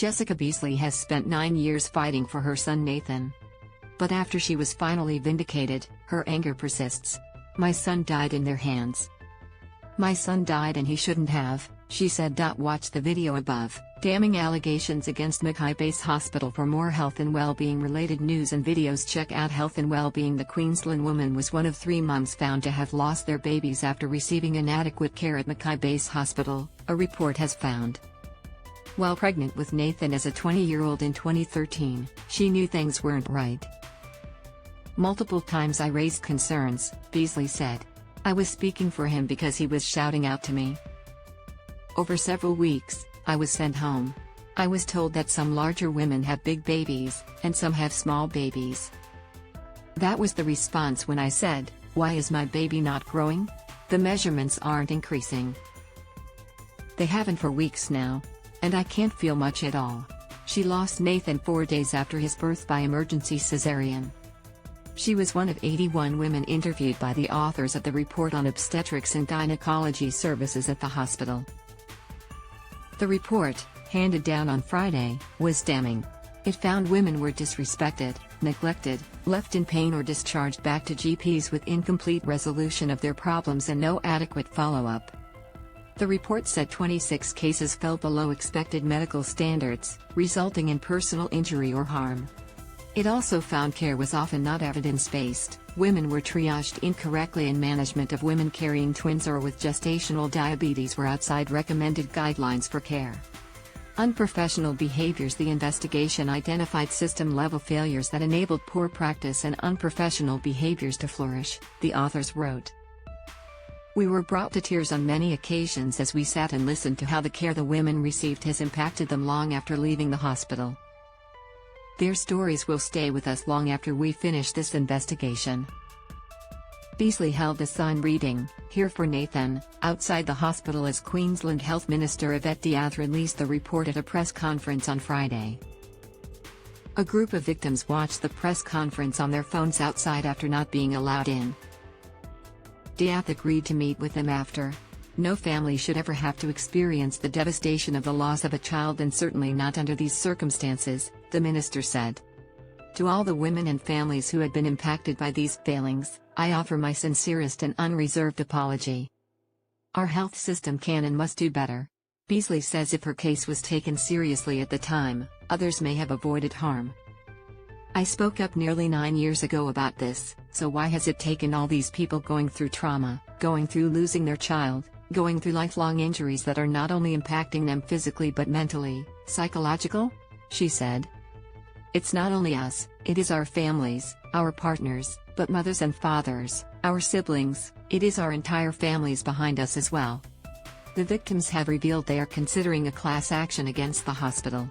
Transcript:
Jessica Beazley has spent 9 years fighting for her son Nathan. But after she was finally vindicated, her anger persists. "My son died in their hands. My son died and he shouldn't have," she said. Watch the video above. Damning allegations against Mackay Base Hospital. For more health and well-being related news and videos, check out Health and Wellbeing. The Queensland woman was one of 3 moms found to have lost their babies after receiving inadequate care at Mackay Base Hospital, a report has found. While pregnant with Nathan as a 20-year-old in 2013, she knew things weren't right. "Multiple times I raised concerns," Beazley said. "I was speaking for him because he was shouting out to me. Over several weeks, I was sent home. I was told that some larger women have big babies, and some have small babies. That was the response when I said, 'Why is my baby not growing? The measurements aren't increasing. They haven't for weeks now. And I can't feel much at all.'" She lost Nathan 4 days after his birth by emergency cesarean. She was one of 81 women interviewed by the authors of the report on obstetrics and gynecology services at the hospital. The report, handed down on Friday, was damning. It found women were disrespected, neglected, left in pain, or discharged back to GPs with incomplete resolution of their problems and no adequate follow-up. The report said 26 cases fell below expected medical standards, resulting in personal injury or harm. It also found care was often not evidence-based, women were triaged incorrectly, and management of women carrying twins or with gestational diabetes were outside recommended guidelines for care. Unprofessional behaviors. The investigation identified system-level failures that enabled poor practice and unprofessional behaviors to flourish, the authors wrote. "We were brought to tears on many occasions as we sat and listened to how the care the women received has impacted them long after leaving the hospital. Their stories will stay with us long after we finish this investigation." Beazley held a sign reading, "Here for Nathan," outside the hospital as Queensland Health Minister Yvette D'Ath released the report at a press conference on Friday. A group of victims watched the press conference on their phones outside after not being allowed in. D'Ath agreed to meet with them after. "No family should ever have to experience the devastation of the loss of a child, and certainly not under these circumstances," the minister said. "To all the women and families who had been impacted by these failings, I offer my sincerest and unreserved apology. Our health system can and must do better." Beazley says if her case was taken seriously at the time, others may have avoided harm. "I spoke up nearly 9 years ago about this, so why has it taken all these people going through trauma, going through losing their child, going through lifelong injuries that are not only impacting them physically but mentally, psychological?" she said. "It's not only us, it is our families, our partners, but mothers and fathers, our siblings, it is our entire families behind us as well." The victims have revealed they are considering a class action against the hospital.